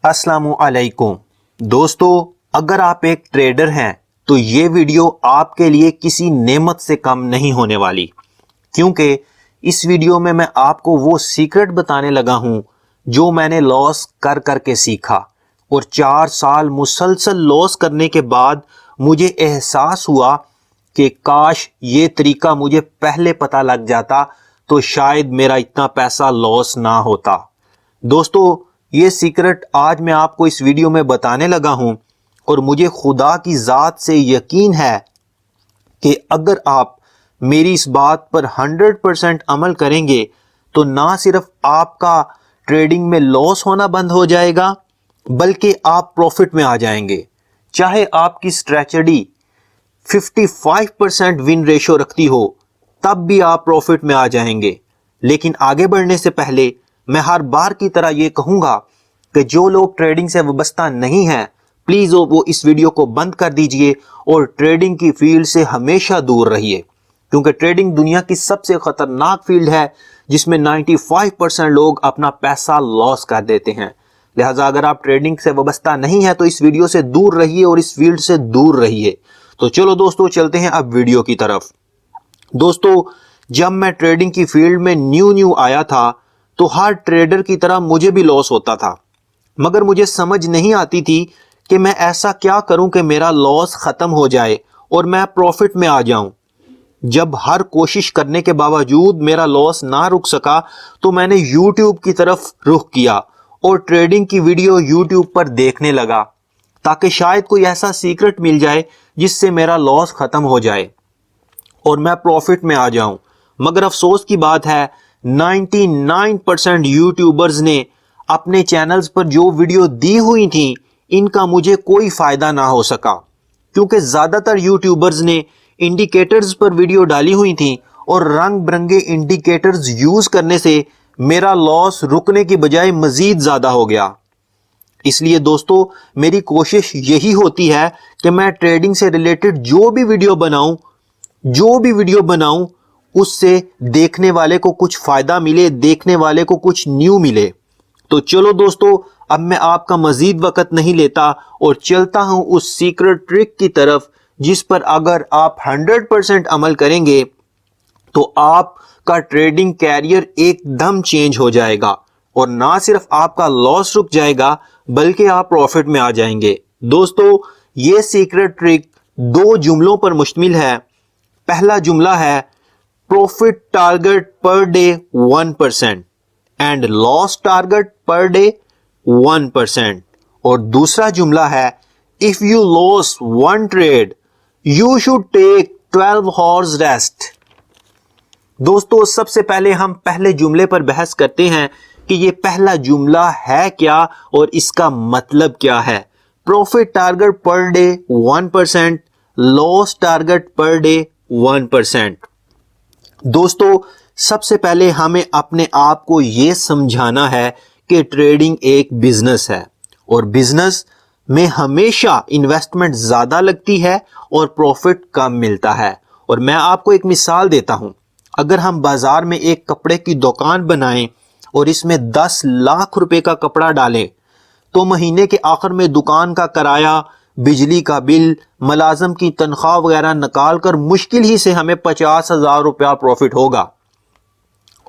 अस्सलामुअलैकुम दोस्तों, अगर आप एक ट्रेडर हैं तो ये वीडियो आपके लिए किसी नेमत से कम नहीं होने वाली, क्योंकि इस वीडियो में मैं आपको वो सीक्रेट बताने लगा हूं जो मैंने लॉस कर करके सीखा और 4 साल मुसलसल लॉस करने के बाद मुझे एहसास हुआ कि काश ये तरीका मुझे पहले पता लग जाता तो शायद मेरा इतना पैसा लॉस ना होता। दोस्तों, ये सीक्रेट आज मैं आपको इस वीडियो में बताने लगा हूं और मुझे खुदा की ज़ात से यकीन है कि अगर आप मेरी इस बात पर 100% अमल करेंगे तो ना सिर्फ आपका ट्रेडिंग में लॉस होना बंद हो जाएगा बल्कि आप प्रॉफिट में आ जाएंगे। चाहे आपकी स्ट्रेटजी 55% विन रेशो रखती हो तब भी आप प्रॉफिट में आ जाएंगे। लेकिन आगे बढ़ने से पहले मैं हर बार की तरह ये कहूंगा कि जो लोग ट्रेडिंग से वाबस्ता नहीं हैं प्लीज वो इस वीडियो को बंद कर दीजिए और ट्रेडिंग की फील्ड से हमेशा दूर रहिए, क्योंकि ट्रेडिंग दुनिया की सबसे खतरनाक फील्ड है जिसमें 95% लोग अपना पैसा लॉस कर देते हैं। लिहाजा अगर आप ट्रेडिंग से वाबस्ता नहीं है तो इस वीडियो से दूर रहिए और इस फील्ड से दूर रहिए। तो चलो दोस्तों, चलते हैं अब वीडियो की तरफ। दोस्तों, जब मैं ट्रेडिंग की फील्ड में न्यू आया था तो हर ट्रेडर की तरह मुझे भी लॉस होता था, मगर मुझे समझ नहीं आती थी कि मैं ऐसा क्या करूं कि मेरा लॉस खत्म हो जाए और मैं प्रॉफिट में आ जाऊं। जब हर कोशिश करने के बावजूद मेरा लॉस ना रुक सका तो मैंने YouTube की तरफ रुख किया और ट्रेडिंग की वीडियो YouTube पर देखने लगा ताकि शायद कोई ऐसा सीक्रेट मिल जाए जिससे मेरा लॉस खत्म हो जाए और मैं प्रॉफिट में आ जाऊं। मगर अफसोस की बात है 99% यूट्यूबर्स ने अपने चैनल्स पर जो वीडियो दी हुई थी इनका मुझे कोई फायदा ना हो सका, क्योंकि ज्यादातर यूट्यूबर्स ने इंडिकेटर्स पर वीडियो डाली हुई थी और रंग बिरंगे इंडिकेटर्स यूज करने से मेरा लॉस रुकने की बजाय मजीद ज्यादा हो गया। इसलिए दोस्तों, मेरी कोशिश यही होती है कि मैं ट्रेडिंग से रिलेटेड जो भी वीडियो बनाऊं उससे देखने वाले को कुछ फायदा मिले, देखने वाले को कुछ न्यू मिले। तो चलो दोस्तों, अब मैं आपका मजीद वक्त नहीं लेता और चलता हूं उस सीक्रेट ट्रिक की तरफ जिस पर अगर आप 100% अमल करेंगे तो आपका ट्रेडिंग कैरियर एकदम चेंज हो जाएगा और ना सिर्फ आपका लॉस रुक जाएगा बल्कि आप प्रॉफिट में आ जाएंगे। दोस्तों, ये सीक्रेट ट्रिक 2 जुमलों पर मुश्तमिल है। पहला जुमला है profit target per day 1% and loss target per day 1%, और दूसरा जुमला है if you loss 1 trade you should take 12 hours rest. दोस्तों, सबसे पहले हम पहले जुमले पर बहस करते हैं कि ये पहला जुमला है क्या और इसका मतलब क्या है। Profit target per day 1%, loss target per day 1%। दोस्तों, सबसे पहले हमें अपने आप को यह समझाना है कि ट्रेडिंग एक बिजनेस है और बिजनेस में हमेशा इन्वेस्टमेंट ज्यादा लगती है और प्रॉफिट कम मिलता है। और मैं आपको एक मिसाल देता हूं, अगर हम बाजार में एक कपड़े की दुकान बनाएं और इसमें 10 लाख रुपए का कपड़ा डालें तो महीने के आखिर में दुकान का किराया, बिजली का बिल, मुलाजिम की तनख्वाह वगैरह निकाल कर मुश्किल ही से हमें 50,000 रुपया प्रॉफिट होगा।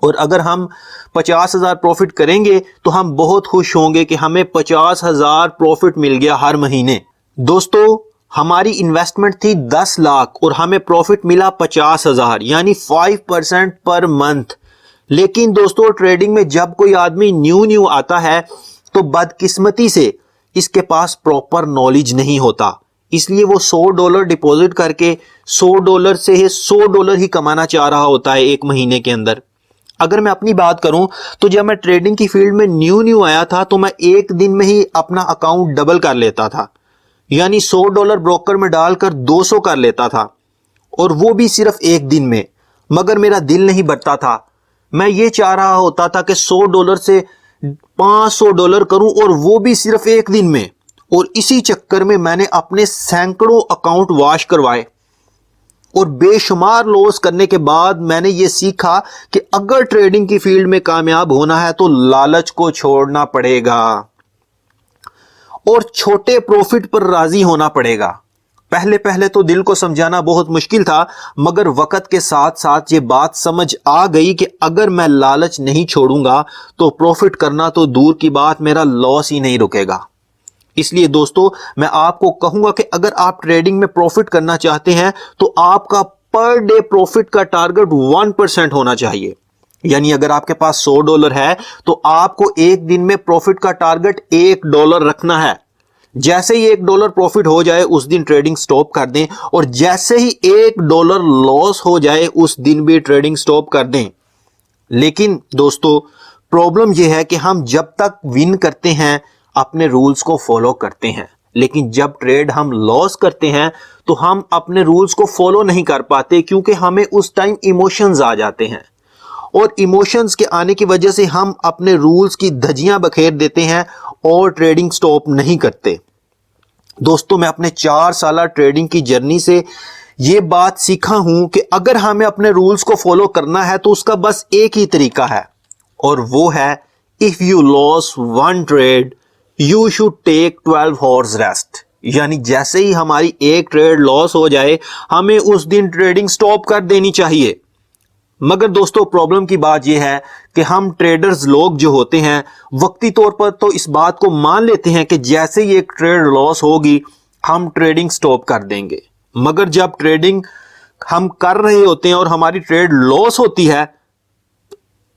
और अगर हम 50,000 प्रॉफिट करेंगे तो हम बहुत खुश होंगे कि हमें 50,000 प्रॉफिट मिल गया हर महीने। दोस्तों, हमारी इन्वेस्टमेंट थी 10 लाख और हमें प्रॉफिट मिला 50,000, यानी 5% पर मंथ। लेकिन दोस्तों, ट्रेडिंग में जब कोई आदमी न्यू आता है तो बदकिस्मती से इसके पास प्रॉपर नॉलेज नहीं होता, इसलिए वो $100 डिपॉजिट करके $100 से $100 ही कमाना चाह रहा होता है एक महीने के अंदर। अगर मैं अपनी बात करूं तो जब मैं ट्रेडिंग की फील्ड में न्यू आया था तो मैं एक दिन में ही अपना अकाउंट डबल कर लेता था, यानी $100 ब्रोकर में डालकर 200 कर लेता था, और वो भी सिर्फ एक दिन में। मगर मेरा दिल नहीं भरता था, मैं ये चाह रहा होता था कि $100 से $500 करूं और वो भी सिर्फ एक दिन में। और इसी चक्कर में मैंने अपने सैकड़ों अकाउंट वॉश करवाए और बेशुमार लॉस करने के बाद मैंने ये सीखा कि अगर ट्रेडिंग की फील्ड में कामयाब होना है तो लालच को छोड़ना पड़ेगा। और छोटे प्रॉफिट पर राजी होना पड़ेगा। पहले पहले तो दिल को समझाना बहुत मुश्किल था, मगर वक्त के साथ साथ ये बात समझ आ गई कि अगर मैं लालच नहीं छोड़ूंगा तो प्रॉफिट करना तो दूर की बात, मेरा लॉस ही नहीं रुकेगा। इसलिए दोस्तों मैं आपको कहूंगा कि अगर आप ट्रेडिंग में प्रॉफिट करना चाहते हैं तो आपका पर डे प्रॉफिट का टारगेट 1% होना चाहिए। यानी अगर आपके पास $100 है तो आपको एक दिन में प्रॉफिट का टारगेट $1 रखना है। जैसे ही $1 प्रॉफिट हो जाए उस दिन ट्रेडिंग स्टॉप कर दें, और जैसे ही $1 लॉस हो जाए उस दिन भी ट्रेडिंग स्टॉप कर दें। लेकिन दोस्तों प्रॉब्लम यह है कि हम जब तक विन करते हैं अपने रूल्स को फॉलो करते हैं, लेकिन जब ट्रेड हम लॉस करते हैं तो हम अपने रूल्स को फॉलो नहीं कर पाते, क्योंकि हमें उस टाइम इमोशंस आ जाते हैं, और इमोशंस के आने की वजह से हम अपने रूल्स की धज्जियां बखेर देते हैं और ट्रेडिंग स्टॉप नहीं करते। दोस्तों मैं अपने 4 साल ट्रेडिंग की जर्नी से ये बात सीखा हूं कि अगर हमें अपने रूल्स को फॉलो करना है तो उसका बस एक ही तरीका है, और वो है if you loss one trade you should take 12 hours rest. यानी जैसे ही हमारी एक ट्रेड लॉस हो जाए हमें उस दिन ट्रेडिंग स्टॉप कर देनी चाहिए। मगर दोस्तों प्रॉब्लम की बात यह है कि हम ट्रेडर्स लोग जो होते हैं वक्ती तौर पर तो इस बात को मान लेते हैं कि जैसे ही एक ट्रेड लॉस होगी हम ट्रेडिंग स्टॉप कर देंगे, मगर जब ट्रेडिंग हम कर रहे होते हैं और हमारी ट्रेड लॉस होती है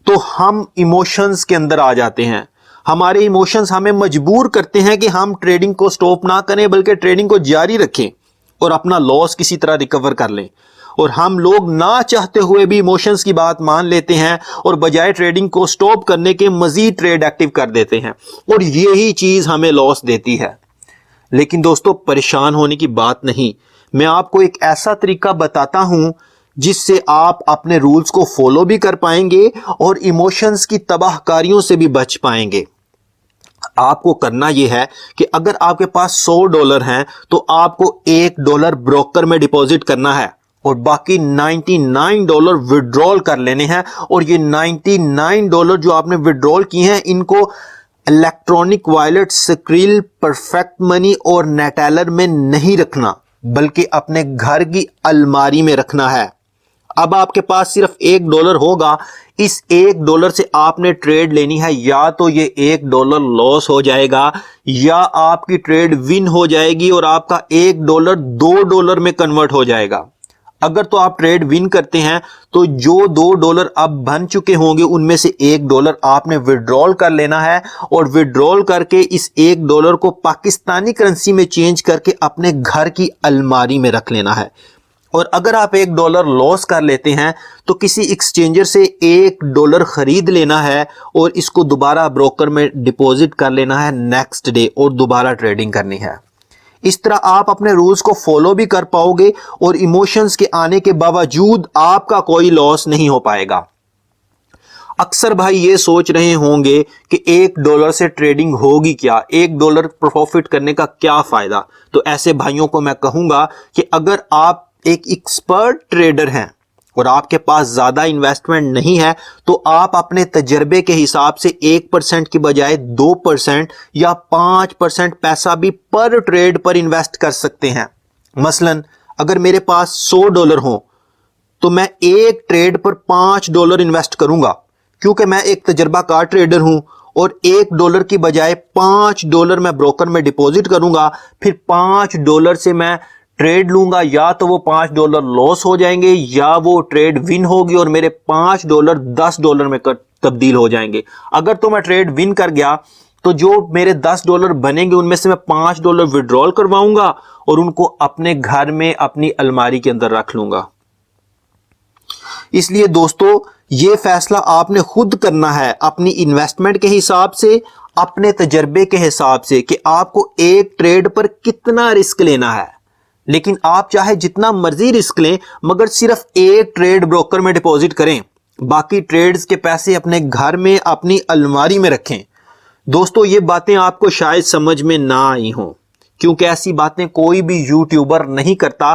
तो हम इमोशंस के अंदर आ जाते हैं। हमारे इमोशंस हमें मजबूर करते हैं कि हम ट्रेडिंग को स्टॉप ना करें बल्कि ट्रेडिंग को जारी रखें और अपना लॉस किसी तरह रिकवर कर लें, और हम लोग ना चाहते हुए भी इमोशंस की बात मान लेते हैं और बजाय ट्रेडिंग को स्टॉप करने के मजीद ट्रेड एक्टिव कर देते हैं, और यही चीज हमें लॉस देती है। लेकिन दोस्तों परेशान होने की बात नहीं, मैं आपको एक ऐसा तरीका बताता हूं जिससे आप अपने रूल्स को फॉलो भी कर पाएंगे और इमोशंस की तबाहकारियों से भी बच पाएंगे। आपको करना यह है कि अगर आपके पास $100 हैं तो आपको $1 ब्रोकर में डिपॉजिट करना है और बाकी $99 विड्रॉल कर लेने हैं, और ये $99 जो आपने विड्रॉल किए हैं इनको electronic wallet, skill, perfect money और नेटेलर में नहीं रखना बल्कि अपने घर की अलमारी में रखना है। अब आपके पास सिर्फ $1 होगा, इस $1 से आपने ट्रेड लेनी है, या तो ये $1 लॉस हो जाएगा या आपकी ट्रेड विन हो जाएगी और आपका $1 $2 में कन्वर्ट हो जाएगा। अगर तो आप ट्रेड विन करते हैं तो जो $2 अब बन चुके होंगे उनमें से $1 आपने विड्रॉल कर लेना है, और विड्रॉल करके इस $1 को पाकिस्तानी करेंसी में चेंज करके अपने घर की अलमारी में रख लेना है। और अगर आप $1 लॉस कर लेते हैं तो किसी एक्सचेंजर से $1 खरीद लेना है और इसको दोबारा ब्रोकर में डिपॉजिट कर लेना है नेक्स्ट डे और दोबारा ट्रेडिंग करनी है। इस तरह आप अपने रूल्स को फॉलो भी कर पाओगे और इमोशंस के आने के बावजूद आपका कोई लॉस नहीं हो पाएगा। अक्सर भाई ये सोच रहे होंगे कि $1 से ट्रेडिंग होगी क्या, $1 प्रॉफिट करने का क्या फायदा। तो ऐसे भाइयों को मैं कहूंगा कि अगर आप एक एक्सपर्ट ट्रेडर हैं और आपके पास ज्यादा इन्वेस्टमेंट नहीं है तो आप अपने तजर्बे के हिसाब से 1% की बजाय 2% या 5% पैसा भी पर ट्रेड पर इन्वेस्ट कर सकते हैं। मसलन अगर मेरे पास $100 हो तो मैं एक ट्रेड पर $5 इन्वेस्ट करूंगा, क्योंकि मैं एक तजर्बाकार ट्रेडर हूं, और $1 की बजाय $5 मैं ब्रोकर में डिपॉजिट करूंगा। फिर $5 से मैं ट्रेड लूंगा, या तो वो $5 लॉस हो जाएंगे या वो ट्रेड विन होगी और मेरे $5 $10 में तब्दील हो जाएंगे। अगर तो मैं ट्रेड विन कर गया तो जो मेरे $10 बनेंगे उनमें से मैं $5 विड्रॉल करवाऊंगा और उनको अपने घर में अपनी अलमारी के अंदर रख लूंगा। इसलिए दोस्तों ये फैसला आपने खुद करना है अपनी इन्वेस्टमेंट के हिसाब से, अपने तजर्बे के हिसाब से कि आपको एक ट्रेड पर कितना रिस्क लेना है। लेकिन आप चाहे जितना मर्जी रिस्क लें मगर सिर्फ एक ट्रेड ब्रोकर में डिपॉजिट करें, बाकी ट्रेड्स के पैसे अपने घर में अपनी अलमारी में रखें। दोस्तों ये बातें आपको शायद समझ में ना आई हों, क्योंकि ऐसी बातें कोई भी यूट्यूबर नहीं करता,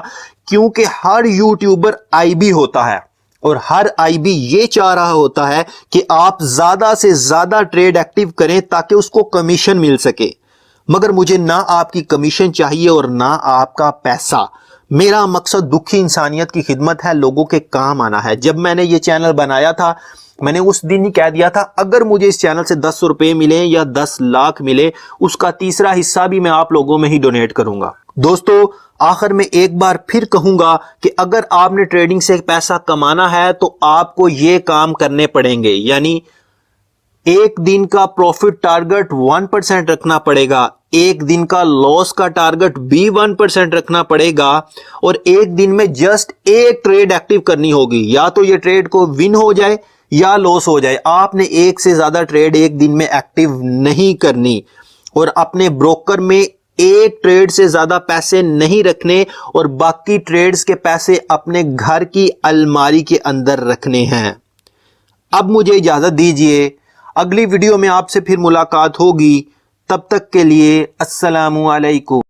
क्योंकि हर यूट्यूबर आईबी होता है और हर आईबी ये चाह रहा होता है कि आप ज्यादा से ज्यादा ट्रेड एक्टिव करें ताकि उसको कमीशन मिल सके। मगर मुझे ना आपकी कमीशन चाहिए और ना आपका पैसा। मेरा मकसद दुखी इंसानियत की खिदमत है, लोगों के काम आना है। जब मैंने ये चैनल बनाया था, मैंने उस दिन ही कह दिया था, अगर मुझे इस चैनल से 10 रुपए मिले या 10 लाख मिले, उसका तीसरा हिस्सा भी मैं आप लोगों में ही डोनेट करूंगा। दोस्तों, आखिर में एक बार फिर कहूंगा कि अगर आपने ट्रेडिंग से पैसा कमाना है तो आपको ये काम करने पड़ेंगे, यानी एक दिन का प्रॉफिट टारगेट 1% रखना पड़ेगा, एक दिन का लॉस का टारगेट भी 1% रखना पड़ेगा, और एक दिन में जस्ट एक ट्रेड एक्टिव करनी होगी। या तो ये ट्रेड को विन हो जाए या लॉस हो जाए। आपने एक से ज्यादा ट्रेड एक दिन में एक्टिव नहीं करनी, और अपने ब्रोकर में एक ट्रेड से ज्यादा पैसे नहीं रखने, और बाकी ट्रेड्स के पैसे अपने घर की अलमारी के अंदर रखने हैं। अब मुझे इजाजत दीजिए, अगली वीडियो में आपसे फिर मुलाकात होगी। तब तक के लिए अस्सलामु अलैकुम।